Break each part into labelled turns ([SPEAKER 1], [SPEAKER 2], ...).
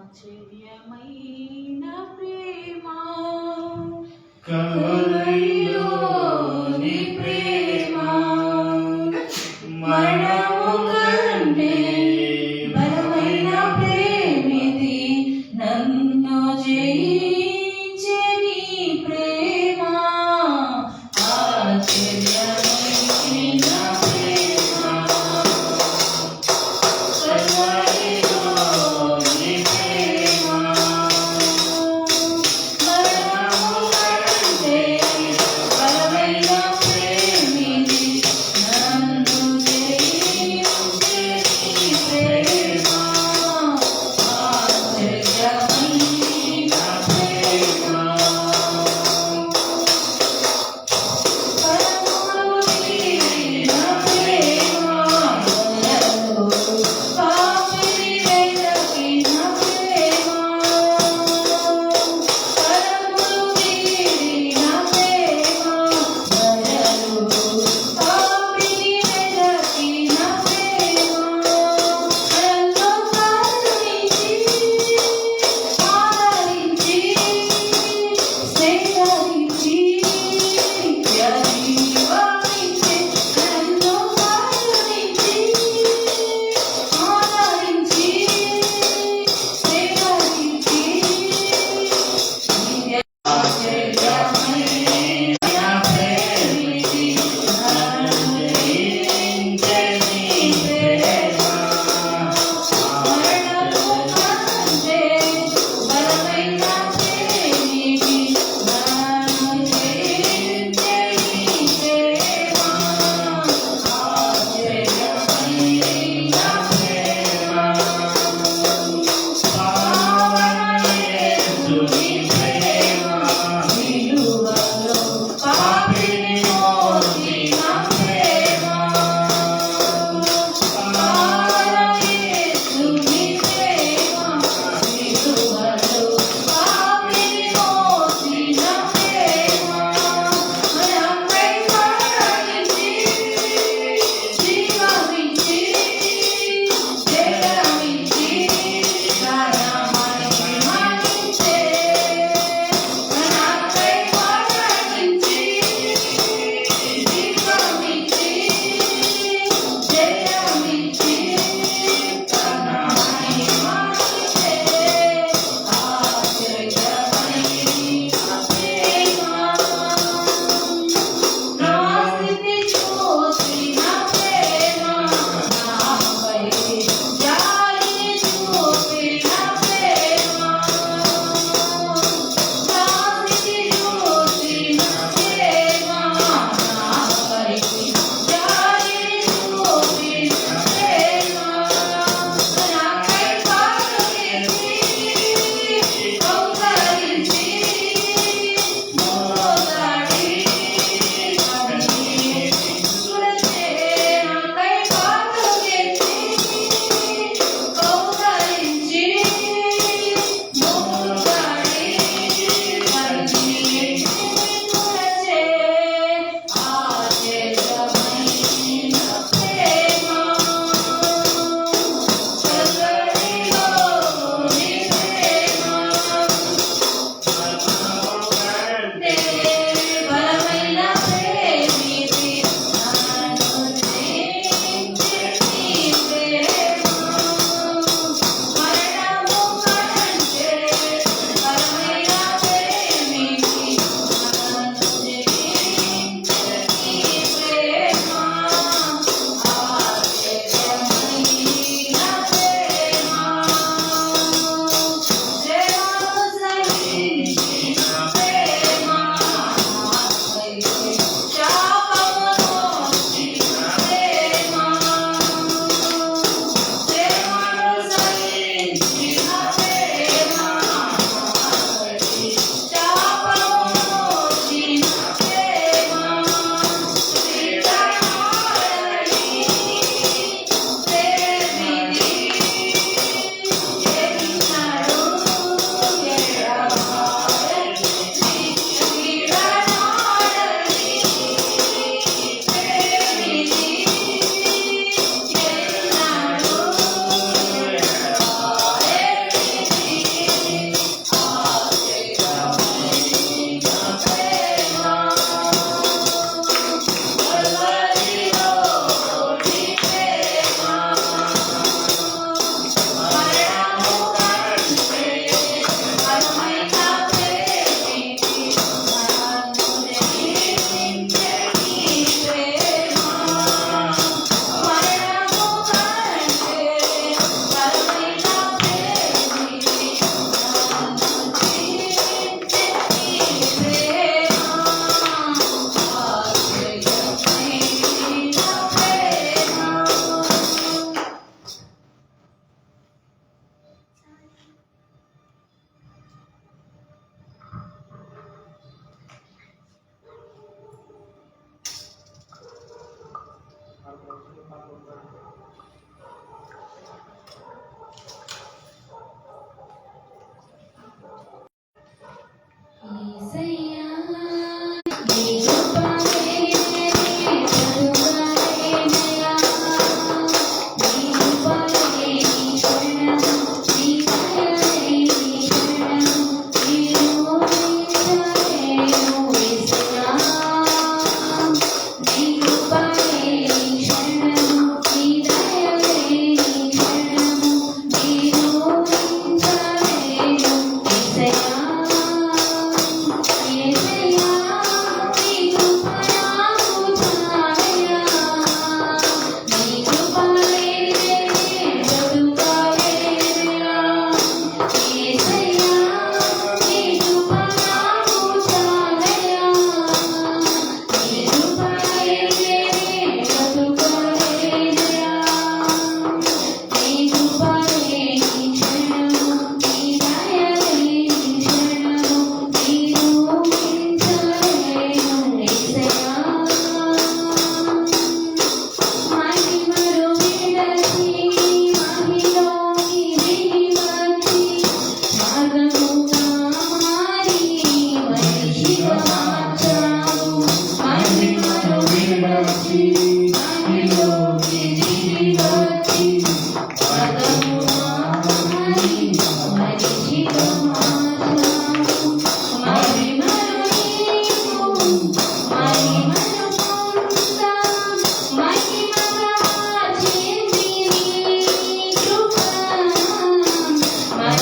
[SPEAKER 1] ఆశ్చర్యమైన ప్రేమ
[SPEAKER 2] కలలోని ప్రేమ మరణము కంటే బలమైన ప్రేమిది నన్ను జయించే నీ ప్రేమ ఆశ్చర్యమైన ప్రేమ కలలోని ప్రేమ మరణము కంటే బలమైన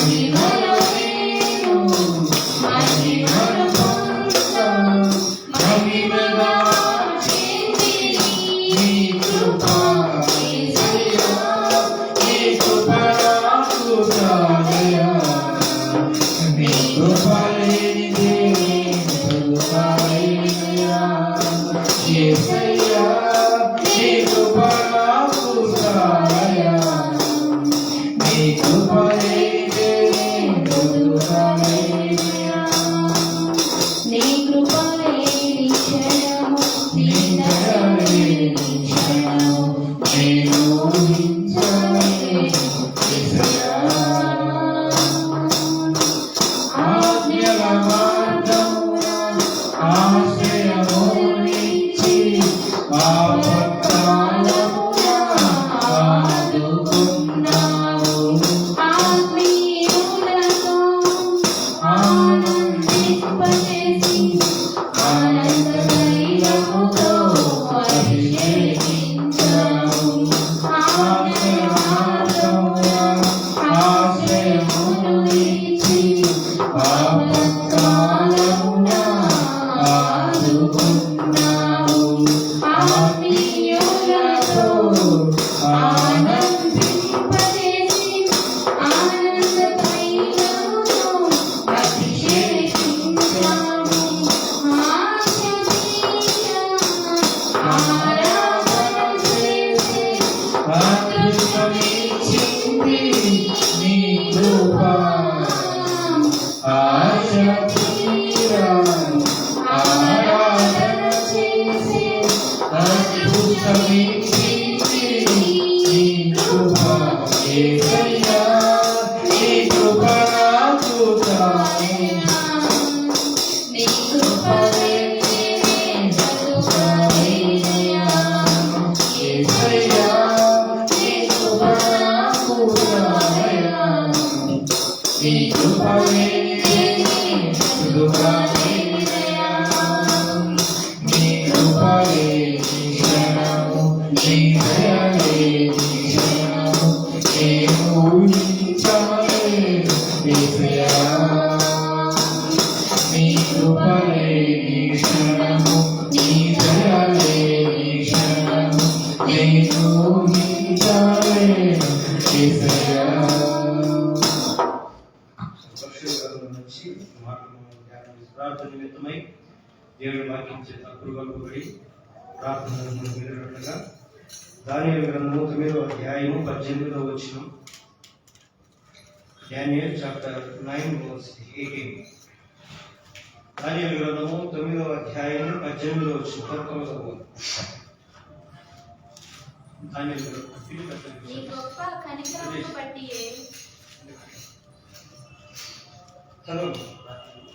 [SPEAKER 2] మహిమలో నేను మహిమను పొందా మహిమగా మార్చింది నీ కృప యేసయ్యా నీ కృప నాకు చాలయ్యా నీ కృప లేనిదే కృప లేనిదయ్యా యేసయ్యా నీ కృప నాకు చాలయ్యా నీ కృప లేనిదే కృప లేనిదయ్యా నీ కృప లేని క్షణము నీ దయ లేని క్షణము నేను ఊహించలేను యేసయ్యా ఆజ్ఞల మార్గమున ఆశ్రయమునిచ్చి ఆపత్కాలమున ఆదుకున్నావు ఆత్మీయులతో ఆనందింపజేసి ఆనందమైనముతో అభిషేకించావు ఆజ్ఞల మార్గమున ఆశ్రయమునిచ్చి ఆపత్కాలమున ఆదుకున్నావు ఆత్మీయులతో ఆనందింపజేసి ఆనందమైనముతో అభిషేకించావు ఆరాధన చేసి అదృష్టమిచ్చింది నీ కృప ఆశ తీరా ఆరాధన చేసి అద్భుతమిచ్చింది నీ కృప యేసయ్యా నీ కృప నాకు చాలయ్యా నీ కృప లేనిదే బ్రతుకలేనయ్యా యేసయ్యా నీ కృప నాకు చాలయ్యా నీ కృప లేనిదే బ్రతుకలేనయ్యా నీ కృప లేని క్షణము నీ దయ లేని క్షణము నేను ఊహించలేను యేసయ్యా నీ కృప లేని క్షణము నీ దయ లేని క్షణము నేను ఊహించలేను యేసయ్యా
[SPEAKER 3] పరిశుద్ధుల నుంచి మాటలు ప్రార్థన నిమిత్తమై దేవుని వాక్యం చేత అప్రూవల్పడి ప్రార్థనలు వెళ్ళినట్లుగా దానియేలు గ్రంథము 9వ అధ్యాయము 18వ వచనం. Daniel chapter 9 verse 18. దానియేలు గ్రంథము 9వ అధ్యాయము 18వ వచనం. దానియేలు
[SPEAKER 1] నీ గొప్ప కనికరమును బట్టియే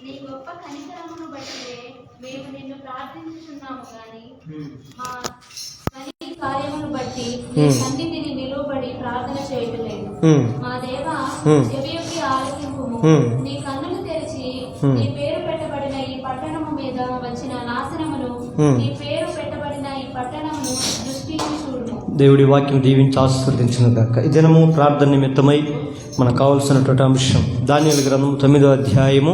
[SPEAKER 1] నీ గొప్ప కనికరమును బట్టియే మేము నిన్ను ప్రార్థించుచున్నాము గాని మా పని కార్యమును బట్టి నీ సన్నిధిని నిలువబడి ప్రార్థన చేయటలేదు. మా దేవా చెవియొగ్గి ఆలకింపుము. నీ కన్నులు తెరిచి నీ పేరు పెట్టబడిన ఈ పట్టణము మీద వచ్చిన నాశనమును నీ పేరు పెట్టబడిన ఈ పట్టణమును దృష్టించి చూడుము.
[SPEAKER 3] దేవుడి వాక్యం దీవించి ఆశీర్వదించిన గాక. ఈ దినము ప్రార్థన నిమిత్తమై మనకు కావలసినటువంటి అంశం దానియేలు గ్రంథం 9వ అధ్యాయము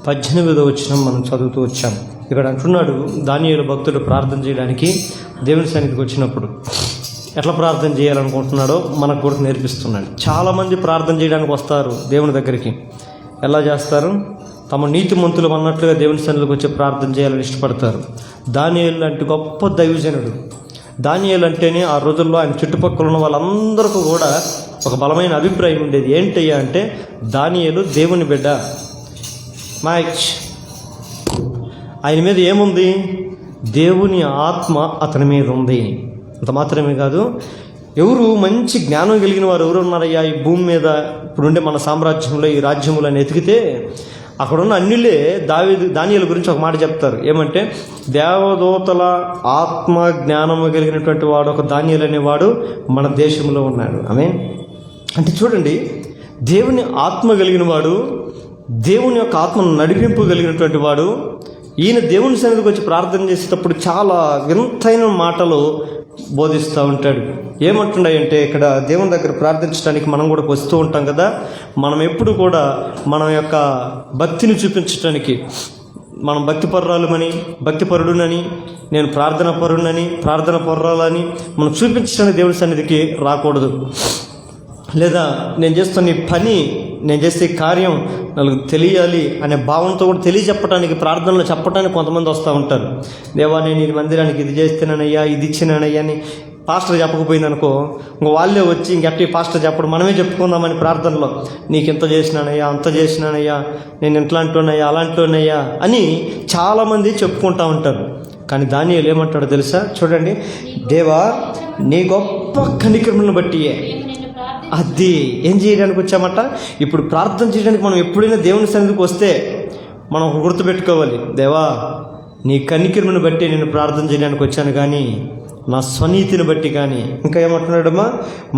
[SPEAKER 3] 18వ వచనం మనం చదువుతూ వచ్చాం. ఇక్కడ అంటున్నాడు, దానియేలు భక్తుడు ప్రార్థన చేయడానికి దేవుని సన్నిధికి వచ్చినప్పుడు ఎట్లా ప్రార్థన చేయాలనుకుంటున్నాడో మనకు కూడా నేర్పిస్తున్నాడు. చాలామంది ప్రార్థన చేయడానికి వస్తారు దేవుని దగ్గరికి. ఎలా చేస్తారు? తమ నీతిమంతులు అన్నట్లుగా దేవుని సన్నిధికి వచ్చి ప్రార్థన చేయాలని ఇష్టపడతారు. దానియేలు లాంటి గొప్ప దైవజనుడు. దానియేలు అంటేనే ఆ రోజుల్లో ఆయన చుట్టుపక్కల ఉన్న వాళ్ళందరికీ కూడా ఒక బలమైన అభిప్రాయం ఉండేది. ఏంటయ్యా అంటే దానియేలు దేవుని బిడ్డ. మ్యాచ్ ఆయన మీద ఏముంది? దేవుని ఆత్మ అతని మీద ఉంది. అంత మాత్రమే కాదు, ఎవరు మంచి జ్ఞానం కలిగిన వారు ఎవరు ఉన్నారయ్యా ఈ భూమి మీద ఇప్పుడుండే మన సామ్రాజ్యంలో, ఈ రాజ్యములు అని ఎతికితే అక్కడున్న అన్యులే దానియేలు గురించి ఒక మాట చెప్తారు. ఏమంటే దేవదూతల ఆత్మ జ్ఞానము కలిగినటువంటి వాడు ఒక దానియేలు అనేవాడు మన దేశంలో ఉన్నాడు. అంటే చూడండి, దేవుని ఆత్మ కలిగిన వాడు, దేవుని యొక్క ఆత్మను నడిపింపు కలిగినటువంటి వాడు. ఈయన దేవుని సన్నిధికి వచ్చి ప్రార్థన చేసేటప్పుడు చాలా వింతైన మాటలు బోధిస్తూ ఉంటాడు. ఏమంటున్నాయంటే ఇక్కడ దేవుని దగ్గర ప్రార్థించడానికి మనం కూడా వస్తూ ఉంటాం కదా, మనం ఎప్పుడు కూడా మన యొక్క భక్తిని చూపించడానికి, మనం భక్తిపరురాలమని, భక్తిపరుడునని, నేను ప్రార్థన పరుడనని, ప్రార్థన పరురాలని మనం చూపించడానికి దేవుని సన్నిధికి రాకూడదు. లేదా నేను చేస్తున్న ఈ పని, నేను చేసే కార్యం నాకు తెలియాలి అనే భావంతో కూడా తెలియజెప్పడానికి, ప్రార్థనలో చెప్పడానికి కొంతమంది వస్తూ ఉంటారు. దేవా నేను ఈ మందిరానికి ఇది చేస్తున్నానయ్యా, ఇది ఇచ్చినానయ్యా అని పాస్టర్ చెప్పకపోయింది అనుకో, ఇంక వాళ్ళే వచ్చి ఇంకెట్టి పాస్టర్ చెప్పడం, మనమే చెప్పుకుందామని ప్రార్థనలో, నీకు ఇంత చేసినానయ్యా, అంత చేసినానయ్యా, నేను ఇట్లాంటినయ్యా, అలాంటినయ్యా అని చాలామంది చెప్పుకుంటూ ఉంటారు. కానీ దానియేలు ఏమంటాడో తెలుసా? చూడండి, దేవా నీ గొప్ప కనికరములను బట్టియే. అది ఏం చేయడానికి వచ్చామట? ఇప్పుడు ప్రార్థన చేయడానికి మనం ఎప్పుడైనా దేవుని సన్నిధికి వస్తే మనం గుర్తుపెట్టుకోవాలి, దేవా నీ కనికరమును బట్టి నేను ప్రార్థన చేయడానికి వచ్చాను, కానీ నా స్వనీతిని బట్టి కానీ, ఇంకా ఏమంటున్నాడమ్మా,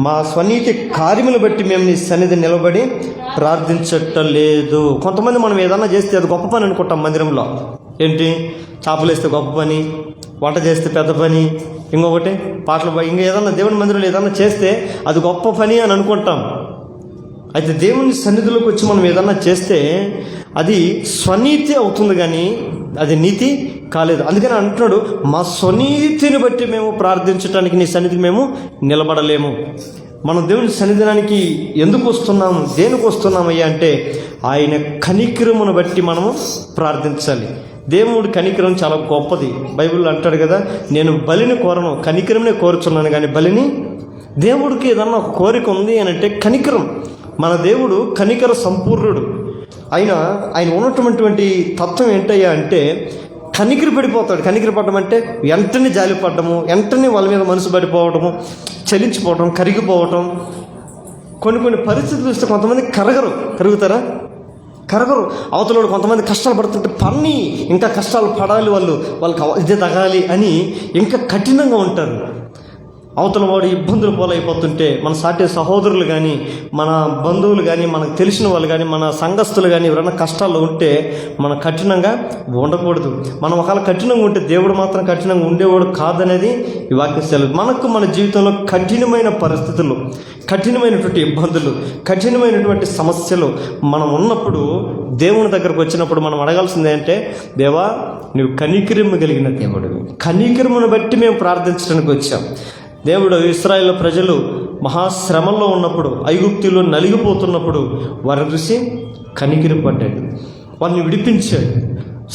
[SPEAKER 3] మా స్వనీతి కార్యములు బట్టి మేము నీ సన్నిధి నిలబడి ప్రార్థించట్లేదు. కొంతమంది మనం ఏదన్నా చేస్తే అది గొప్ప పని అనుకుంటాం మందిరంలో. ఏంటి, చేపలు వేస్తే గొప్ప పని, వంట చేస్తే పెద్ద పని, ఇంకొకటి పాటలు, ఇంకా ఏదన్నా దేవుని మందిరంలో ఏదన్నా చేస్తే అది గొప్ప పని అని అనుకుంటాం. అయితే దేవుని సన్నిధిలోకి వచ్చి మనం ఏదన్నా చేస్తే అది స్వనీతి అవుతుంది, కానీ అది నీతి కాలేదు. అందుకని అంటున్నాడు, మా స్వనీతిని బట్టి మేము ప్రార్థించడానికి నీ సన్నిధికి మేము నిలబడలేము. మనం దేవుని సన్నిధానానికి ఎందుకు వస్తున్నాము, దేనికి వస్తున్నామయ్యా అంటే ఆయన కనికరమును బట్టి మనము ప్రార్థించాలి. దేవుడి కనికరం చాలా గొప్పది. బైబిల్లో అంటాడు కదా, నేను బలిని కోరను, కనికరమే కోరుచున్నాను కానీ బలిని. దేవుడికి ఏదన్నా ఒక కోరిక ఉంది అని అంటే కనికరం. మన దేవుడు కనికర సంపూర్ణుడు. ఆయన ఉన్నటువంటి తత్వం ఏంటయ్యా అంటే కనికిరి పడిపోతాడు. కనికిరి పడడం అంటే వెంటనే జాలిపడము, వెంటనే వాళ్ళ మీద మనసు పడిపోవటము, చలించిపోవటం, కరిగిపోవటం. కొన్ని పరిస్థితులు చూస్తే కొంతమంది కరుగుతారా? కరగరు. అవతలోడు కొంతమంది కష్టాలు పడుతుంటే పన్ని ఇంకా కష్టాలు పడాలి, వాళ్ళకి ఇదే తగాలి అని ఇంకా కఠినంగా ఉంటారు. అవతల వాడు ఇబ్బందులు పోలైపోతుంటే మన సాటి సహోదరులు కానీ, మన బంధువులు కానీ, మనకు తెలిసిన వాళ్ళు కానీ, మన సంఘస్థులు కానీ ఎవరైనా కష్టాల్లో ఉంటే మనం కఠినంగా ఉండకూడదు. మనం ఒకవేళ కఠినంగా ఉంటే దేవుడు మాత్రం కఠినంగా ఉండేవాడు కాదనేది ఈ వాక్యం సెలవు. మనకు మన జీవితంలో కఠినమైన పరిస్థితులు, కఠినమైనటువంటి ఇబ్బందులు, కఠినమైనటువంటి సమస్యలు మనం ఉన్నప్పుడు దేవుని దగ్గరకు వచ్చినప్పుడు మనం అడగాల్సింది ఏంటంటే, దేవా నువ్వు కనికరము కలిగిన దేవుడివి, కనికరమును బట్టి మేము ప్రార్థించడానికి వచ్చాం. దేవుడు ఇశ్రాయేలు ప్రజలు మహాశ్రమంలో ఉన్నప్పుడు, ఐగుప్తులో నలిగిపోతున్నప్పుడు వారిని చూసి కనికరి పడ్డాడు, వాళ్ళని విడిపించాడు.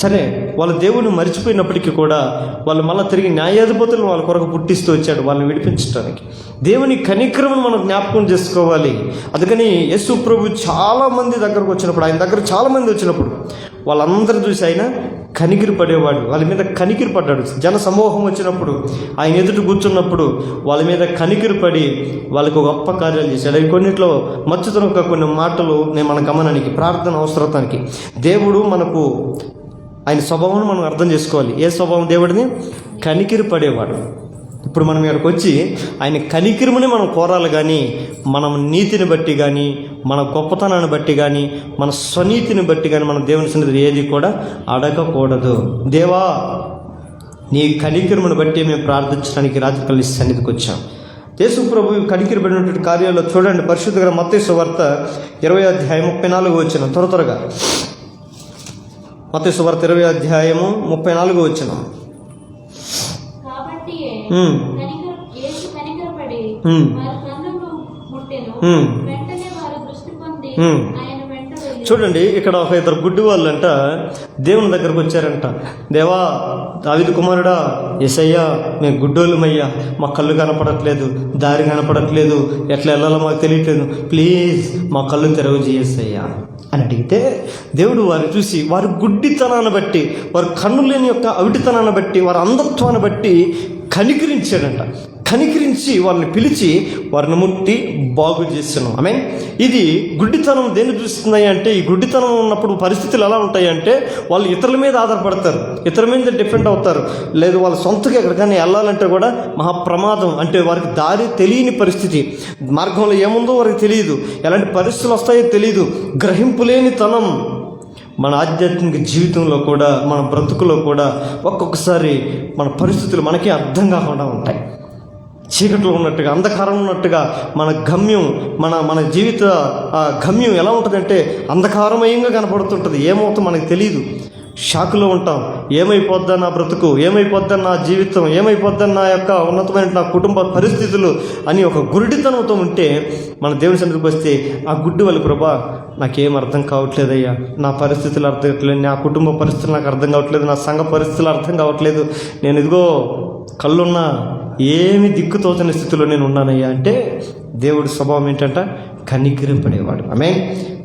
[SPEAKER 3] సరే, వాళ్ళ దేవుడిని మర్చిపోయినప్పటికీ కూడా వాళ్ళు మళ్ళీ తిరిగి న్యాయాధిపతులను వాళ్ళ కొరకు పుట్టిస్తూ వచ్చాడు వాళ్ళని విడిపించడానికి. దేవుని కనికరమును మనం జ్ఞాపకం చేసుకోవాలి. అందుకని యేసు ప్రభు చాలామంది దగ్గరకు వచ్చినప్పుడు, ఆయన దగ్గర చాలామంది వచ్చినప్పుడు వాళ్ళందరూ చూసి ఆయన కనికిరి పడేవాడు, వాళ్ళ మీద కనికిరి పడ్డాడు. జన సమూహం వచ్చినప్పుడు, ఆయన ఎదుట కూర్చున్నప్పుడు వాళ్ళ మీద కనికిరి పడి వాళ్ళకు గొప్ప కార్యాలు చేశాడు. అవి కొన్నిట్లో మచ్చుతున్న కొన్ని మాటలు నేను మన గమనానికి, ప్రార్థన అవసరతానికి. దేవుడు మనకు ఆయన స్వభావాన్ని మనం అర్థం చేసుకోవాలి. ఏ స్వభావం దేవుడిని? కనికిరి పడేవాడు. ఇప్పుడు మనం ఇక్కడికి వచ్చి ఆయన కనికిరముని మనం కోరాలి, కానీ మనం నీతిని బట్టి కానీ, మన గొప్పతనాన్ని బట్టి కానీ, మన స్వనీతిని బట్టి కానీ మనం దేవుని సన్నిధిలో ఏది కూడా అడగకూడదు. దేవా నీ కనికరమును బట్టి మేము ప్రార్థించడానికి రాత్రికల్లి సన్నిధికి వచ్చాం. యేసు ప్రభు కనికరపడినటువంటి కార్యాల్లో చూడండి, పరిశుద్ధ గ్రంథం మత్తయి సువార్త 20:34 త్వరగా మత్తయి సువార్త 20:34
[SPEAKER 1] కాబట్టి యేసు కనికరపడి వారి కన్నులు ముట్టెను, వెంటనే వారు దృష్టి పొంది ఆయన వెంట వెళ్ళి.
[SPEAKER 3] చూడండి, ఇక్కడ ఒక ఇద్దరు గుడ్డి వాళ్ళంట దేవుని దగ్గరకు వచ్చారంట. దేవా దావీదు కుమారుడా, యేసయ్యా మేము గుడ్డోళ్ళమయ్యా, మా కళ్ళు కనపడట్లేదు, దారి కనపడట్లేదు, ఎట్లా వెళ్ళాలో మాకు తెలియట్లేదు, ప్లీజ్ మా కళ్ళు తెరవ చేయయ్యా అని అడిగితే దేవుడు వారిని చూసి వారి గుడ్డితనాన్ని బట్టి, వారి కన్ను లేని యొక్క అవిటితనాన్ని బట్టి, వారి అంధత్వాన్ని బట్టి కనికరించాడంట. కనికరించి వారిని పిలిచి వారిని ముట్టి బాగు చేస్తున్నాం. ఐ మీన్ ఇది గుడ్డితనం దేన్ని చూస్తున్నాయి అంటే, ఈ గుడ్డితనం ఉన్నప్పుడు పరిస్థితులు ఎలా ఉంటాయంటే వాళ్ళు ఇతరుల మీద ఆధారపడతారు, ఇతరుల మీద డిపెండ్ అవుతారు. లేదు వాళ్ళ సొంతగా ఎక్కడికైనా వెళ్ళాలంటే కూడా మహాప్రమాదం. అంటే వారికి దారి తెలియని పరిస్థితి, మార్గంలో ఏముందో వారికి తెలియదు, ఎలాంటి పరిస్థితులు వస్తాయో తెలియదు, గ్రహింపు లేని తనం. మన ఆధ్యాత్మిక జీవితంలో కూడా, మన బ్రతుకులో కూడా ఒక్కొక్కసారి మన పరిస్థితులు మనకే అర్థం కాకుండా ఉంటాయి. చీకట్లో ఉన్నట్టుగా, అంధకారం ఉన్నట్టుగా మన గమ్యం, మన జీవిత గమ్యం ఎలా ఉంటుందంటే అంధకారమయంగా కనపడుతుంటుంది. ఏమవుతుందో మనకు తెలియదు. షాకులో ఉంటాం. ఏమైపోద్దా నా బ్రతుకు, ఏమైపోద్దా నా జీవితం, ఏమైపోద్దా నా యొక్క ఉన్నతమైన నా కుటుంబ పరిస్థితులు అని ఒక గురుడితనంతో ఉంటే మన దేవుని సన్నిధికి వస్తే ఆ గుడ్డి వాళ్ళు, ప్రభా నాకేం అర్థం కావట్లేదయ్యా, నా పరిస్థితులు అర్థం కావట్లేదు, నా కుటుంబ పరిస్థితులు నాకు అర్థం కావట్లేదు, నా సంఘ పరిస్థితులు అర్థం కావట్లేదు, నేను ఇదిగో కళ్ళున్నా ఏమి దిక్కుతోచని స్థితిలో నేను ఉన్నానయ్యా అంటే దేవుడి స్వభావం ఏంటంట? కనికరం పడేవాడు. ఆమె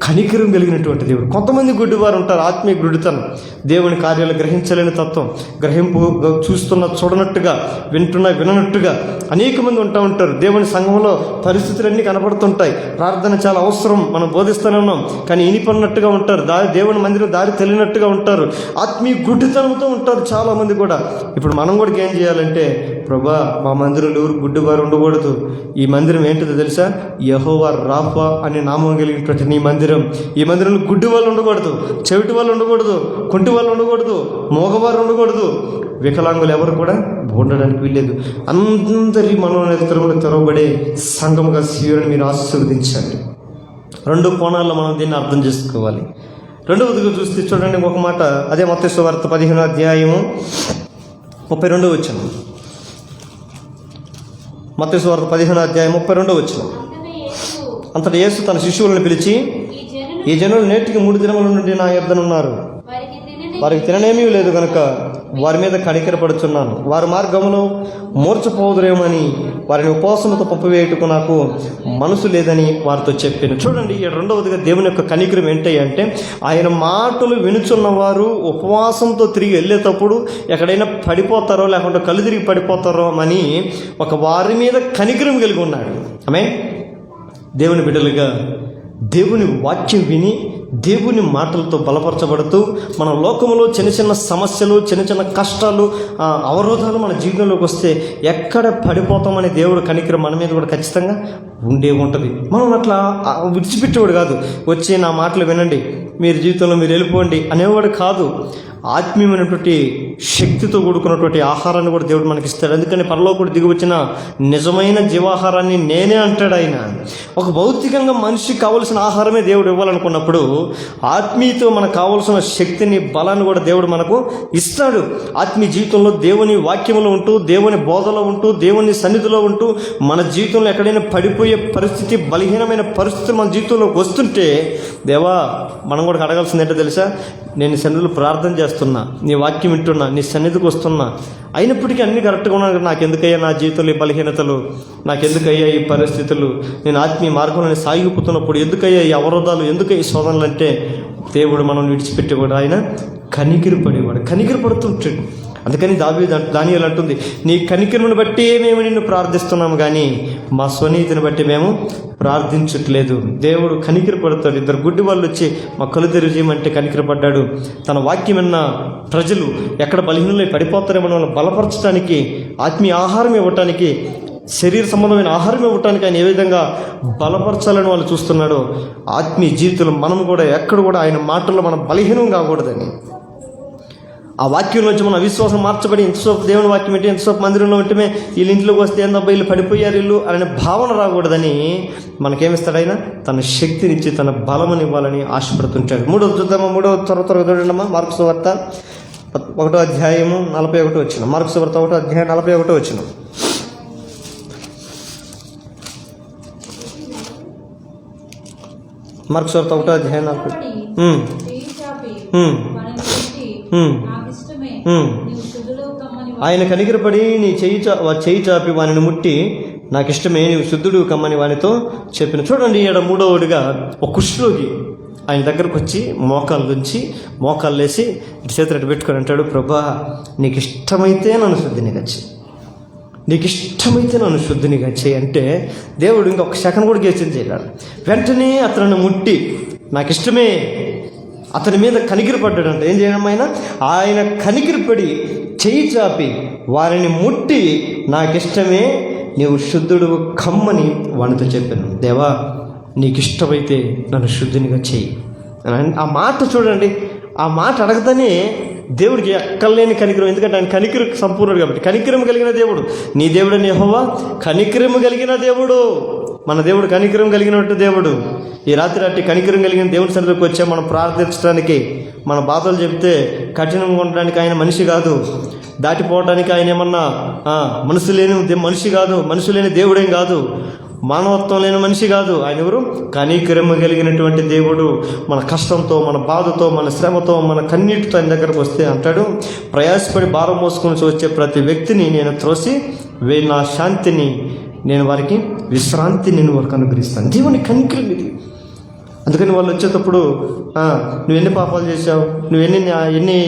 [SPEAKER 3] కనికరం కలిగినటువంటి దేవుడు. కొంతమంది గుడ్డివారు ఉంటారు, ఆత్మీయ గుడ్డితనం, దేవుని కార్యాలు గ్రహించలేని తత్వం, గ్రహింపు చూడనట్టుగా, విననట్టుగా అనేక మంది ఉంటారు. దేవుని సంఘంలో పరిస్థితులన్నీ కనపడుతుంటాయి, ప్రార్థన చాలా అవసరం, మనం బోధిస్తూనే ఉన్నాం, కానీ ఇనిపడినట్టుగా ఉంటారు, దేవుని మందిరం దారి తెలియనట్టుగా ఉంటారు, ఆత్మీయ గుడ్డితనంతో ఉంటారు చాలామంది కూడా. ఇప్పుడు మనం కూడా ఏం చేయాలంటే, ప్రభా మా మందిరంలో ఎవరు గుడ్డివారు ఉండకూడదు. ఈ మందిరం ఏంటిదో తెలుసా? యెహోవా రాఫా అనే నామం కలిగినటువంటి నీ మందిరం. ఈ మందిరంలో గుడ్డి వాళ్ళు ఉండకూడదు, చెవిటి వాళ్ళు ఉండకూడదు, కుంటి వాళ్ళు ఉండకూడదు, మోగవారు ఉండకూడదు, వికలాంగులు ఎవరు కూడా ఉండడానికి వీల్లేదు. అందరి మనోనేత్రములు తెరవబడే సంఘముగా సీయోనుని మీరు ఆశీర్వదించండి. 2 కోణాల్లో మనం దీన్ని అర్థం చేసుకోవాలి. రెండవదిగా చూస్తే చూడండి ఒక మాట, అదే మత్తయి సువార్త 15వ అధ్యాయము 32వ వచనం. మత్తయి సువార్త 15వ అధ్యాయం 32వ వచనం. అంతటా యేసు తన శిష్యువులను పిలిచి, ఈ జనులు నేటికి 3 దినముల నుండి నా యొద్దనున్నారు, వారికి తిననేమీ లేదు కనుక వారి మీద కనికరపడుచున్నాను. వారి మార్గములో మూర్చపోదురేమని వారిని ఉపవాసముతో పంపివేయుటకు నాకు మనసు లేదని వారితో చెప్పాను. చూడండి, రెండవదిగా దేవుని యొక్క కనికరం ఏంటి అంటే, ఆయన మాటలు వినుచున్నవారు ఉపవాసంతో తిరిగి వెళ్ళేటప్పుడు ఎక్కడైనా పడిపోతారో లేకుంటే కళ్ళు తిరిగి పడిపోతారో అని ఒక వారి మీద కనికరం కలిగి ఉన్నాడు. ఆమేన్. దేవుని బిడ్డలుగా దేవుని వాక్యం విని దేవుని మాటలతో బలపరచబడుతూ మన లోకంలో చిన్న చిన్న సమస్యలు, చిన్న చిన్న కష్టాలు, అవరోధాలు మన జీవితంలోకి వస్తే ఎక్కడ పడిపోతామని దేవుడు కనికరం మన మీద కూడా ఖచ్చితంగా ఉండే ఉంటుంది. మనం అట్లా విడిచిపెట్టేవాడు కాదు. వచ్చి నా మాటలు వినండి, మీరు జీవితంలో మీరు వెళ్ళిపోండి అనేవాడు కాదు. ఆత్మీయమైనటువంటి శక్తితో కూడుకున్నటువంటి ఆహారాన్ని కూడా దేవుడు మనకి ఇస్తాడు. అందుకని పరలోకుడు దిగి వచ్చిన నిజమైన జీవాహారాన్ని నేనే అంటాడు ఆయన. ఒక భౌతికంగా మనిషికి కావలసిన ఆహారమే దేవుడు ఇవ్వాలనుకున్నప్పుడు ఆత్మీయతో మనకు కావలసిన శక్తిని, బలాన్ని కూడా దేవుడు మనకు ఇస్తాడు. ఆత్మీయ జీవితంలో దేవుని వాక్యంలో ఉంటూ, దేవుని బోధలో ఉంటూ, దేవుని సన్నిధిలో ఉంటూ మన జీవితంలో ఎక్కడైనా పడిపోయే పరిస్థితి, బలహీనమైన పరిస్థితులు మన జీవితంలోకి వస్తుంటే, దేవా మనం కూడా అడగాల్సింది ఏంటో తెలుసా? నేను సన్నిధిలో ప్రార్థన చేస్తున్నా, నీ వాక్యం వింటున్నా, నీ సన్నిధికి వస్తున్నా, అయినప్పటికీ అన్నీ కరెక్ట్గా ఉన్నాను, నాకెందుకయ్యా నా జీవితంలో ఈ బలహీనతలు, నాకెందుకయ్యా ఈ పరిస్థితులు, నేను ఆత్మీయ మార్గంలో సాగిపోతున్నప్పుడు ఎందుకయ్యా ఈ అవరోధాలు, ఎందుకయ్యా ఈ శోధనలు అంటే దేవుడు మనం విడిచిపెట్టేవాడు. ఆయన కనికిరపడేవాడు, కనికిరపడుతుంటాడు. అందుకని దానియేలు అంటుంది, నీ కనికరమును బట్టి మేము నిన్ను ప్రార్థిస్తున్నాము కానీ మా స్వనీతిని బట్టి మేము ప్రార్థించట్లేదు. దేవుడు కనికరపడతాడు. 2 గుడ్డి వాళ్ళు వచ్చి మా కళ్ళు తెరిచేయమంటే కనికరపడ్డాడు. తన వాక్యం విన్న ప్రజలు ఎక్కడ బలహీనలై పడిపోతారేమో వాళ్ళని బలపరచడానికి, ఆత్మీయ ఆహారం ఇవ్వటానికి, శరీర సంబంధమైన ఆహారం ఇవ్వటానికి ఆయన ఏ విధంగా బలపరచాలని వాళ్ళు చూస్తున్నాడో, ఆత్మీయ జీవితంలో మనం కూడా ఎక్కడ కూడా ఆయన మాటల్లో మనం బలహీనం కాకూడదని, ఆ వాక్యంలోంచి మన అవిశ్వాసం మార్చబడి ఎంతసేపు దేవుని వాక్యం ఏంటి, ఎంతసేపు మందిరంలో ఉంటమే, వీళ్ళ ఇంట్లోకి వస్తే ఏందబ్బా వీళ్ళు పడిపోయారు వీళ్ళు అనే భావన రాకూడదని మనకేమిస్తాడు ఆయన? తన శక్తినిచ్చి తన బలమని ఇవ్వాలని ఆశపడుతుంటాడు. 3వ చూద్దామా? 3వ త్వరగా చూడండమ్మా. మార్కు సువార్త 1వ అధ్యాయము 41వ వచనం. మార్కు సువార్త 1వ అధ్యాయం 41వ వచనం. మార్కు సువార్త 1వ అధ్యాయం 40. ఆయన కనికరపడి నీ చేయి చాపి వానిని ముట్టి, నాకు ఇష్టమే, నీవు శుద్ధుడు కమ్మని వానితో చెప్పిన. చూడండి, ఈడ 3వదిగా ఒక కుష్ఠరోగి ఆయన దగ్గరకు వచ్చి మోకాళ్ళు వేసి చేతులు పెట్టుకొని అంటాడు, ప్రభా నీకు ఇష్టమైతే నన్ను శుద్ధినిగా చెయ్యి, నీకు ఇష్టమైతే నన్ను శుద్ధినిగా చెయ్యి అంటే దేవుడు ఇంకొక సెకండ్ కూడా గేచం చేయలేడు. వెంటనే అతను ముట్టి నాకు ఇష్టమే, అతని మీద కనికిరపడ్డాడంట. ఏం చేయడం? ఆయన కనికిరపడి చెయ్యి చాపి వారిని ముట్టి, నాకిష్టమే, నీవు శుద్ధుడు కమ్మని వానితో చెప్పాను. దేవా నీకు ఇష్టమైతే నన్ను శుద్ధినిగా చెయ్యి. ఆ మాట చూడండి, ఆ మాట అడగదనే దేవుడికి ఎక్కలేని కనికరం, ఎందుకంటే ఆయన కనికరం సంపూర్ణుడు కాబట్టి. కనికరం కలిగిన దేవుడు నీ దేవుడని యెహోవా కనికరం కలిగిన దేవుడు. మన దేవుడు కనికరం కలిగినట్టు దేవుడు. ఈ రాత్రి కనికరం కలిగిన దేవుని సన్నిధికి వచ్చే మనం ప్రార్థించడానికి, మన బాధలు చెప్తే కఠినంగా ఉండడానికి ఆయన మనిషి కాదు. దాటిపోవడానికి ఆయన ఏమన్నా మనసు లేని మనిషి కాదు, మనసు లేని దేవుడేం కాదు, మానవత్వం లేని మనిషి కాదు. ఆయన ఎవరు? కనికరము కలిగినటువంటి దేవుడు. మన కష్టంతో, మన బాధతో, మన శ్రమతో, మన కన్నీటితో ఆయన దగ్గరకు వస్తే అంటాడు, ప్రయాసపడి భారం మోసుకొని వచ్చే ప్రతి వ్యక్తిని నేను త్రోసి నా శాంతిని నేను వారికి విశ్రాంతి నేను వారికి అనుగ్రహిస్తాను. దేవుని కనికరం ఇది. అందుకని వాళ్ళు వచ్చేటప్పుడు నువ్వు ఎన్ని పాపాలు చేశావు, నువ్వు ఎన్ని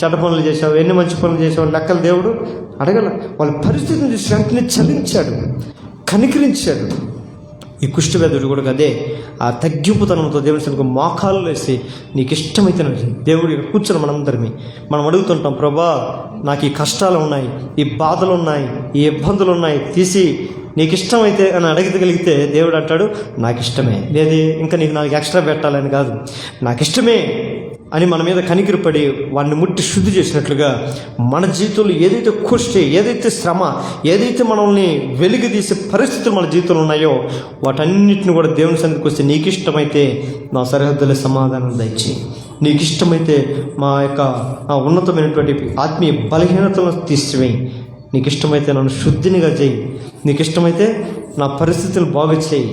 [SPEAKER 3] చెడ్డ పనులు చేశావు, ఎన్ని మంచి పనులు చేశావు లెక్కలు దేవుడు అడగల. వాళ్ళ పరిస్థితిని చూసి వెంటనే చలించాడు, కనికరించాడు. ఈ కుష్ఠవ్యాధుడు కూడా అదే ఆ తగ్గింపుతనంతో దేవుని సన్నిధికి మోకాళ్ళు వేసి నీకు ఇష్టమైతే దేవుడు ఇక్కడ కూర్చొని మనం అడుగుతుంటాం, ప్రభా నాకు ఈ కష్టాలు ఉన్నాయి, ఈ బాధలు ఉన్నాయి, ఈ ఇబ్బందులు ఉన్నాయి, తీసి నీకు ఇష్టమైతే అని అడగగలిగితే దేవుడు అంటాడు నాకు ఇష్టమే. లేదు ఇంకా నాకు ఎక్స్ట్రా పెట్టాలని కాదు, నాకు ఇష్టమే అని మన మీద కనికిరపడి వాడిని ముట్టి శుద్ధి చేసినట్లుగా మన జీవితంలో ఏదైతే కుష్టి, ఏదైతే శ్రమ, ఏదైతే మనల్ని వెలుగుదీసే పరిస్థితులు మన జీవితంలో ఉన్నాయో వాటన్నిటిని కూడా దేవుని సన్నిధికి వస్తే నీకు ఇష్టమైతే నా సరిహద్దుల సమాధానం దయచి, నీకు ఇష్టమైతే మా యొక్క ఉన్నతమైనటువంటి ఆత్మీయ బలహీనతలను తీసివేయి, నీకు ఇష్టమైతే నన్ను శుద్ధినిగా చేయి, నీకు ఇష్టమైతే నా పరిస్థితులను బాగు చేయి,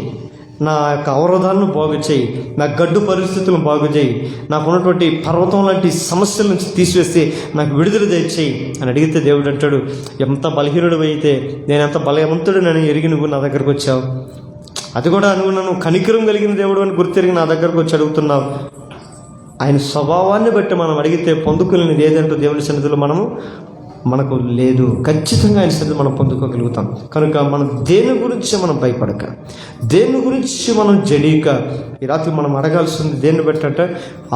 [SPEAKER 3] నా యొక్క అవరోధాలను బాగు చేయి, నా గడ్డు పరిస్థితులను బాగు చేయి, నాకు ఉన్నటువంటి పర్వతం లాంటి సమస్యల నుంచి తీసివేసి నాకు విడుదల దయచేయి అని అడిగితే దేవుడు అంటాడు, ఎంత బలహీనుడు అయితే నేను ఎంత బలవంతుడు నన్ను ఎరిగి నువ్వు నా దగ్గరకు వచ్చావు. అది కూడా నువ్వు కనికరం కలిగిన దేవుడు అని గుర్తెరిగి నా దగ్గరకు వచ్చి అడుగుతున్నావు. ఆయన స్వభావాన్ని బట్టి మనం అడిగితే పొందుకునేది ఏదంటూ దేవుని సన్నిధిలో మనకు లేదు. ఖచ్చితంగా ఆయన సన్నిధి మనం పొందుకోగలుగుతాం. కనుక మనం దేని గురించి మనం భయపడక, దేని గురించి మనం జడీక, ఈ రాత్రి మనం అడగాల్సింది దేన్ని బట్టి అంటే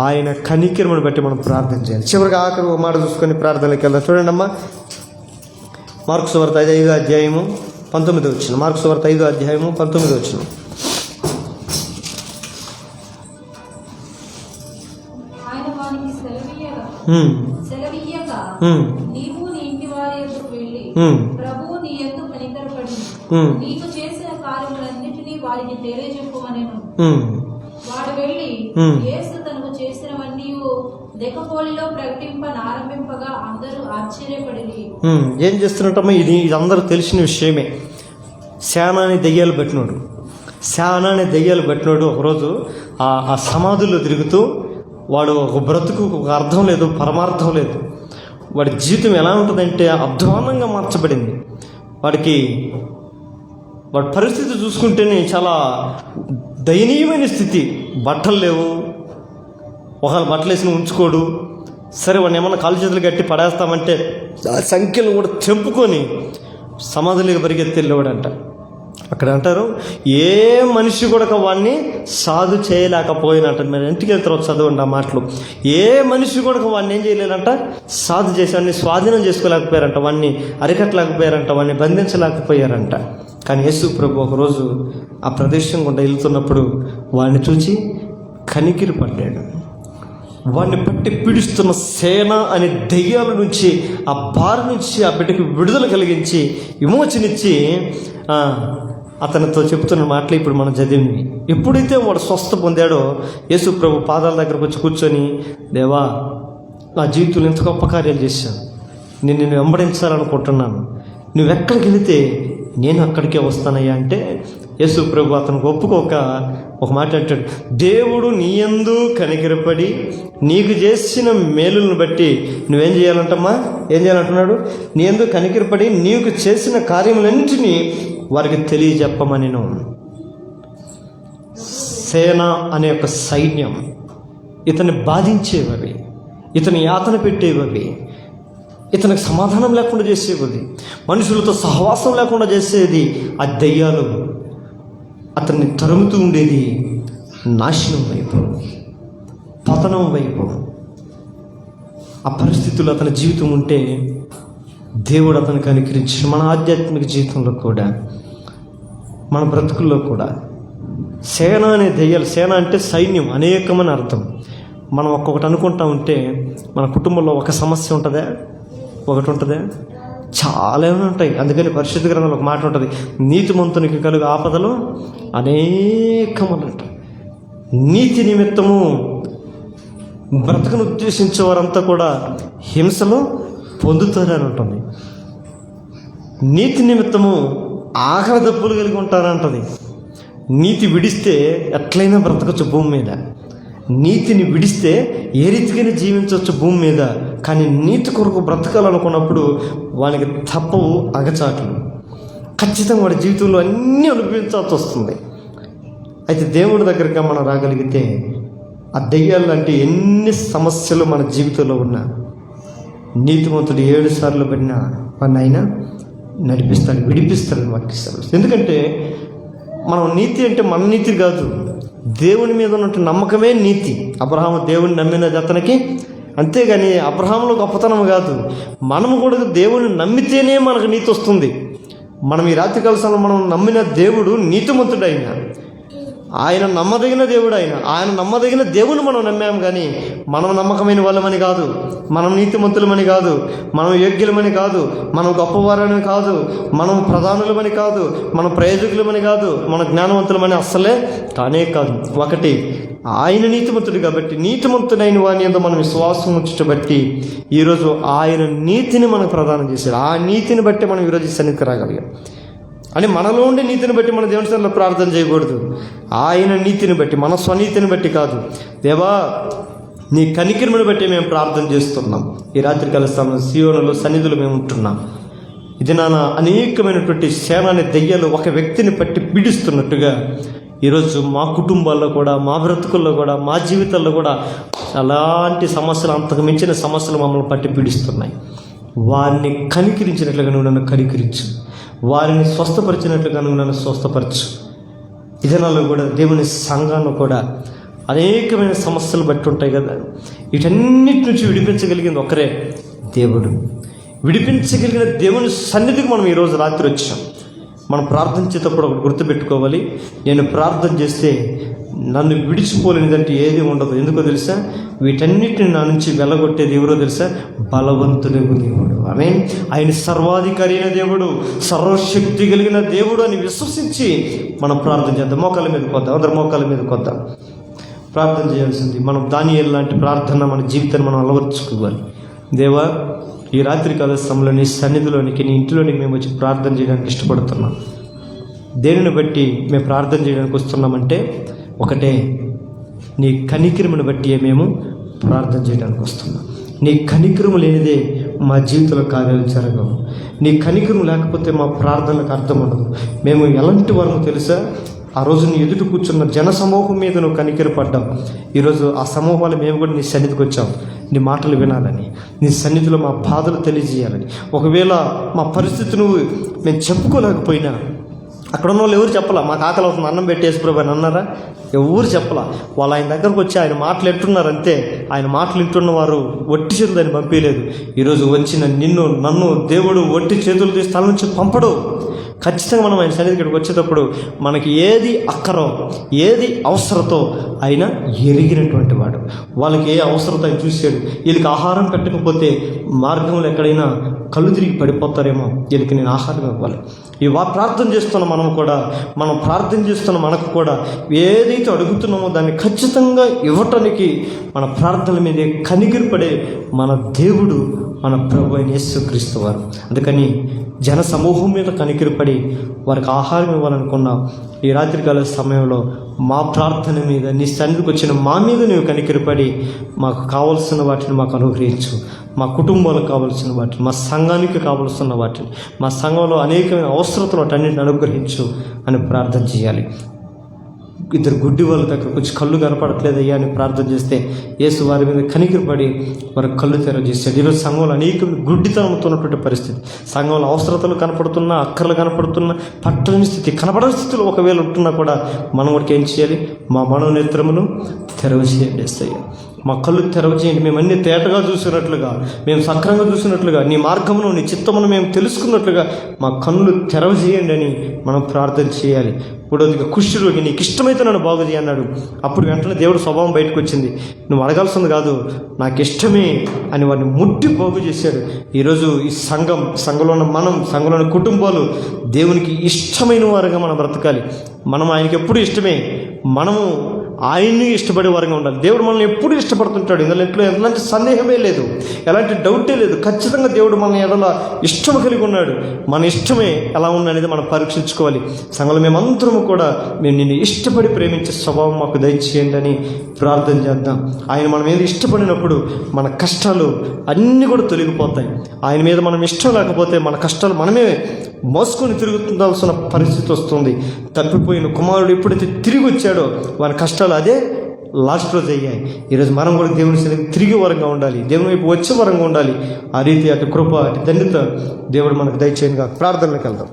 [SPEAKER 3] ఆయన కనికరమును బట్టి మనం ప్రార్థన చేయాలి. చివరిగా ఆఖరి ఒక మాట చూసుకొని ప్రార్థనకి వెళ్దాం. చూడండి అమ్మా, మార్కు సువార్త 5వ అధ్యాయము 19వ వచనం. మార్కు సువార్త 5వ అధ్యాయము 19వ వచనం.
[SPEAKER 1] నీవు నీ ఇంటి వారి యొద్దకు వెళ్ళి ప్రభువు నీ యందు కనికరపడి నీకు చేసిన కార్యములన్నిటినీ వారికి తెలియజెప్పమనెను. వాడు వెళ్ళి యేసు తనకు చేసినవన్నీ దెకపోలిలో ప్రకటింపనారంభింపగా అందరూ ఆశ్చర్యపడిరి.
[SPEAKER 3] ఏం చేస్తున్నట్టమ్మా, ఇది అందరూ తెలిసిన విషయమే. శానాని దెయ్యాలు పెట్టినోడు ఒకరోజు ఆ సమాధుల్లో తిరుగుతూ వాడు ఒక బ్రతుకు ఒక అర్థం లేదు, పరమార్థం లేదు. వాడి జీవితం ఎలా ఉంటుందంటే అధ్వానంగా మార్చబడింది. వాడి పరిస్థితి చూసుకుంటేనే చాలా దయనీయమైన స్థితి. బట్టలు లేవు, ఒకవేళ బట్టలు వేసిన ఉంచుకోడు. సరే వాడిని ఏమన్నా కాలు చేతులు కట్టి పడేస్తామంటే ఆ సంఖ్యలు కూడా తెంపుకొని సమాధులుగా పరిగెత్తి వెళ్ళేవాడంట. అక్కడ అంటారు ఏ మనిషి కూడా వాడిని సాధు చేయలేకపోయినట్ట. మీరు ఇంటికి వెళ్తారు చదవండి ఆ మాటలు. ఏ మనిషి కూడా వాడిని ఏం చేయలేదంట, సాధు చేసి వాడిని స్వాధీనం చేసుకోలేకపోయారంట, వాడిని అరికట్టలేకపోయారంట, వాడిని బంధించలేకపోయారంట. కానీ యేసు ప్రభు ఒకరోజు ఆ ప్రదేశం గుండా వెళ్తున్నప్పుడు వాడిని చూచి కనికిరి పడ్డాడు. వాడిని పట్టి పీడిస్తున్న సేన అనే దెయ్యాల నుంచి, ఆ బారి నుంచి ఆ బిడ్డకి విడుదల కలిగించి విమోచనిచ్చి అతనితో చెప్తున్న మాటలు ఇప్పుడు మనం చదివినవి. ఎప్పుడైతే వాడు స్వస్థ పొందాడో యేసు ప్రభు పాదాల దగ్గరకు వచ్చి కూర్చొని, దేవా నా జీవితంలో ఎంత గొప్ప కార్యాలు చేశాను, నేను వెంబడించాలనుకుంటున్నాను, నువ్వెక్కడికి వెళితే నేను అక్కడికే వస్తానయ్యా అంటే యేసు ప్రభు అతనికి ఒప్పుకోక ఒక మాట అంటాడు, దేవుడు నీ యందు కనికరపడి నీకు చేసిన మేలులను బట్టి నువ్వేం చేయాలంటమ్మా, ఏం చేయాలంటున్నాడు, నీ యందు కనికరపడి నీకు చేసిన కార్యములన్నింటినీ వారికి తెలియజెప్పమని. సేన అనే ఒక సైన్యం ఇతన్ని బాధించేవవి, ఇతని యాతన పెట్టేవవి, ఇతనికి సమాధానం లేకుండా చేసేది, మనుషులతో సహవాసం లేకుండా చేసేది ఆ దెయ్యాలు. అతన్ని తరుముతూ ఉండేది నాశనం వైపు, పతనం వైపు. ఆ పరిస్థితుల్లో అతని జీవితం ఉంటే దేవుడు అతనికి కనికరించి మన ఆధ్యాత్మిక జీవితంలో కూడా, మన బ్రతుకుల్లో కూడా సేన అనే దెయ్యాలు, సేన అంటే సైన్యం అనేకమని అర్థం. మనం ఒక్కొక్కటి అనుకుంటా ఉంటే మన కుటుంబంలో ఒక సమస్య ఉంటుందా? ఒకటి ఉంటుందా? చాలా ఉంటాయి. అందుకని పరిశుద్ధ గ్రంథంలో ఒక మాట ఉంటుంది, నీతిమంతునికి కలుగు ఆపదలు అనేకములంట. నీతి నిమిత్తము బ్రతకను ఉద్దేశించే వారంతా కూడా హింసలు పొందుతారని ఉంటుంది. నీతి నిమిత్తము ఆఖరి దప్పులు కలిగి ఉంటారంటది. నీతి విడిస్తే ఎట్లయినా బ్రతకచ్చు భూమి మీద. నీతిని విడిస్తే ఏ రీతికైనా జీవించవచ్చు భూమి మీద. కానీ నీతి కొరకు బ్రతకాలనుకున్నప్పుడు వానికి తప్పవు అగచాట్లు. ఖచ్చితంగా వాడి జీవితంలో అన్నీ అనుభవించాల్సి వస్తుంది. అయితే దేవుడి దగ్గరగా మనం రాగలిగితే ఆ దెయ్యాలు లాంటి ఎన్ని సమస్యలు మన జీవితంలో ఉన్నా నీతిమంతుడు 7 సార్లు పడినా వాడిని ఆయన నడిపిస్తాడు, విడిపిస్తాడని వాక్యం. ఎందుకంటే మనం నీతి అంటే మన నీతి కాదు, దేవుని మీద ఉన్నట్టు నమ్మకమే నీతి. అబ్రహాము దేవుని నమ్మిన అతనికి, అంతేగాని అబ్రహాములో గొప్పతనం కాదు. మనము కూడా దేవుని నమ్మితేనే మనకు నీతి వస్తుంది. మనం ఈ రాత్రి కాలశంలో మనం నమ్మిన దేవుడు నీతిమంతుడు. ఆయన నమ్మదగిన దేవుడు. ఆయన నమ్మదగిన దేవుని మనం నమ్మాము. కానీ మనం నమ్మకమైన వాళ్ళమని కాదు, మనం నీతిమంతులమని కాదు, మనం యోగ్యులమని కాదు, మనం గొప్పవారని కాదు, మనం ప్రధానులమని కాదు, మనం ప్రయోజకులమని కాదు, మన జ్ఞానవంతులమని అస్సలే కానే కాదు. ఒకటి, ఆయన నీతిమంతుడు కాబట్టి నీతిమంతుడైన వాని యందు మనం విశ్వాసం ఉంచబట్టి ఈరోజు ఆయన నీతిని మనకు ప్రదానం చేశాడు. ఆ నీతిని బట్టి మనం ఈరోజు సన్నిధికి రాగలిగాం. అని మనలో ఉండే నీతిని బట్టి మన దేవుని సన్నిధిలో ప్రార్థన చేయకూడదు. ఆయన నీతిని బట్టి, మన స్వనీతిని బట్టి కాదు. దేవా, నీ కనికరమును బట్టి మేము ప్రార్థన చేస్తున్నాం. ఈ రాత్రి కాల సీయోనులో సన్నిధిలో మేము ఉంటున్నాం. ఇది నాన్న అనేకమైనటువంటి సేనాని దెయ్యాలు ఒక వ్యక్తిని పట్టి పీడిస్తున్నట్టుగా ఈరోజు మా కుటుంబాల్లో కూడా, మా బ్రతుకుల్లో కూడా, మా జీవితాల్లో కూడా అలాంటి సమస్యలు, అంతకు మించిన సమస్యలు మమ్మల్ని పట్టి పీడిస్తున్నాయి. వారిని కనికరించినట్లుగా నువ్వు నన్ను కనికరించు, వారిని స్వస్థపరిచినట్లుగా నువ్వు నన్ను స్వస్థపరచు. ఈ దినాల్లో కూడా దేవుని సంఘాన్ని కూడా అనేకమైన సమస్యలు బట్టి ఉంటాయి కదా, వీటన్నిటి నుంచి విడిపించగలిగింది ఒకరే దేవుడు. విడిపించగలిగిన దేవుని సన్నిధికి మనం ఈరోజు రాత్రి వచ్చాం. మనం ప్రార్థించేటప్పుడు ఒకటి గుర్తుపెట్టుకోవాలి, నేను ప్రార్థన చేస్తే నన్ను విడిచిపోలేనిదంటే ఏది ఉండదు. ఎందుకో తెలుసా? వీటన్నిటిని నా నుంచి వెళ్ళగొట్టేది ఎవరో తెలుసా? బలవంతుడు దేవుడు. ఆయన సర్వాధికారి అయిన దేవుడు, సర్వశక్తి కలిగిన దేవుడు అని విశ్వసించి మనం ప్రార్థన చేద్దాం. మోకాళ్ళ మీదకి వద్దాం, అందరు మోకాళ్ళ మీదకి వద్దాం. ప్రార్థన చేయాల్సింది మనం దానియేలు లాంటి ప్రార్థన మన జీవితాన్ని మనం అలవర్చుకోవాలి. దేవా, ఈ రాత్రి కాల సమయంలో నీ సన్నిధిలోనికి, నీ ఇంటిలోనికి మేము వచ్చి ప్రార్థన చేయడానికి ఇష్టపడుతున్నాం. దేనిని బట్టి మేము ప్రార్థన చేయడానికి వస్తున్నామంటే ఒకటే, నీ కనికరమును బట్టి మేము ప్రార్థన చేయడానికి వస్తున్నాం. నీ కనికరము లేనిదే మా జీవితంలో కార్యాలు జరగవు. నీ కనికరము లేకపోతే మా ప్రార్థనలకు అర్థం ఉండదు. మేము ఎలాంటి వారమో తెలుసా? ఆ రోజు నీ ఎదుట కూర్చున్న జన సమూహం మీద నువ్వు కనికరపడ్డావు. ఈరోజు ఆ సమూహాలు మేము కూడా నీ సన్నిధికి వచ్చాం, నీ మాటలు వినాలని, నీ సన్నిధిలో మా బాధలు తెలియజేయాలని. ఒకవేళ మా పరిస్థితి నువ్వు మేము చెప్పుకోలేకపోయినా, అక్కడ ఉన్న వాళ్ళు ఎవరు చెప్పలా మాకు ఆకలి అవుతుంది అన్నం పెట్టేసి ప్రభు అని అన్నారా? ఎవరు చెప్పలా. వాళ్ళు ఆయన దగ్గరకు వచ్చి ఆయన మాటలు వింటున్నారు అంతే. ఆయన మాటలు వింటున్న వారు ఒట్టి చేతులు దాన్ని పంపించలేదు. ఈరోజు వచ్చిన నిన్ను, నన్ను దేవుడు ఒట్టి చేతులు తీసి తల నుంచి పంపడు. ఖచ్చితంగా మనం ఆయన సన్నిధి ఇక్కడికి వచ్చేటప్పుడు మనకి ఏది అక్కరో, ఏది అవసరతో ఆయన ఎరిగినటువంటి వాడు. వాళ్ళకి ఏ అవసరత ఆయన చూశాడు. వీళ్ళకి ఆహారం పెట్టకపోతే మార్గంలో ఎక్కడైనా కళ్ళు తిరిగి పడిపోతారేమో, వీళ్ళకి నేను ఆహారం ఇవ్వాలి. ప్రార్థన చేస్తున్న మనం ప్రార్థన చేస్తున్న మనకు కూడా ఏదైతే అడుగుతున్నామో దాన్ని ఖచ్చితంగా ఇవ్వటానికి మన ప్రార్థనల మీదే కనిగిరిపడే మన దేవుడు, మన ప్రభు అయిన యేసుక్రీస్తు వారు. అందుకని జన సమూహం మీద కనికిరిపడి వారికి ఆహారం ఇవ్వాలనుకున్న ఈ రాత్రికాల సమయంలో మా ప్రార్థన మీద, నీ సన్నిధికి వచ్చిన మా మీద నువ్వు కనికిరిపడి మాకు కావలసిన వాటిని మాకు అనుగ్రహించు. మా కుటుంబాలకు కావలసిన వాటిని, మా సంఘానికి కావలసిన వాటిని, మా సంఘంలో అనేకమైన అవసరతలు వాటన్నిటిని అనుగ్రహించు అని ప్రార్థన చేయాలి. ఇద్దరు గుడ్డి వాళ్ళ దగ్గరకు వచ్చి కళ్ళు కనపడట్లేదయ్యా అని ప్రార్థన చేస్తే యేసు వారి మీద కనికిరపడి వారికి కళ్ళు తెరచేశాడు. ఈరోజు సంఘంలో అనేక గుడ్డితనంతో ఉన్నటువంటి పరిస్థితి, సంఘంలో అవసరతలు కనపడుతున్నా, అక్కర్లు కనపడుతున్నా, పట్టని స్థితి, కనపడని స్థితిలో ఒకవేళ ఉంటున్నా కూడా మనం వాటికి ఏం చేయాలి? మా మనోనేత్రమును తెరవచేయండి యేసయ్యా, మా కళ్ళు తెరవచేయండి. మేము అన్ని తేటగా చూసినట్లుగా, మేము సక్రంగా చూసినట్లుగా, నీ మార్గమును, నీ చిత్తమును మేము తెలుసుకున్నట్లుగా మా కళ్ళు తెరవచేయండి అని మనం ప్రార్థన చేయాలి. మూడవదిగా కుష్ఠరోగి, నీకు ఇష్టమైతే నన్ను బాగు చేయి అన్నాడు. అప్పుడు వెంటనే దేవుడు స్వభావం బయటకు వచ్చింది. నువ్వు అడగాల్సింది కాదు, నాకు ఇష్టమే అని వారిని ముట్టి బాగు చేశాడు. ఈరోజు ఈ సంఘంలో ఉన్న మనం, సంఘంలో ఉన్న కుటుంబాలు దేవునికి ఇష్టమైన వారుగా మనం బ్రతకాలి. మనం ఆయనకి ఎప్పుడు ఇష్టమే, మనము ఆయన్ని ఇష్టపడే వారంగా ఉండాలి. దేవుడు మనల్ని ఎప్పుడు ఇష్టపడుతుంటాడు. ఇందులో ఎలాంటి సందేహమే లేదు, ఎలాంటి డౌటే లేదు. ఖచ్చితంగా దేవుడు మన ఎడల ఇష్టం కలిగి ఉన్నాడు. మన ఇష్టమే ఎలా ఉందనేది మనం పరీక్షించుకోవాలి. సంఘంలో మేమందరము కూడా మేము నిన్ను ఇష్టపడి ప్రేమించే స్వభావం మాకు దయచేయండి అని ప్రార్థన చేద్దాం. ఆయన మన మీద ఇష్టపడినప్పుడు మన కష్టాలు అన్నీ కూడా తొలగిపోతాయి. ఆయన మీద మనం ఇష్టం లేకపోతే మన కష్టాలు మనమే మోసుకొని తిరుగుతుండాల్సిన పరిస్థితి వస్తుంది. తప్పిపోయిన కుమారుడు ఎప్పుడైతే తిరిగి వచ్చాడో వారి కష్టాలు అదే లాస్ట్ రోజు అయ్యాయి. ఈరోజు మనం కూడా దేవుని సన్నిధికి తిరిగి వరంగా ఉండాలి, దేవుని వైపు వచ్చే వరంగా ఉండాలి. ఆ రీతి అటు కృప, అటు ధన్యత దేవుడు మనకు దయచేయనుగా. ప్రార్థనలకు వెళ్దాం.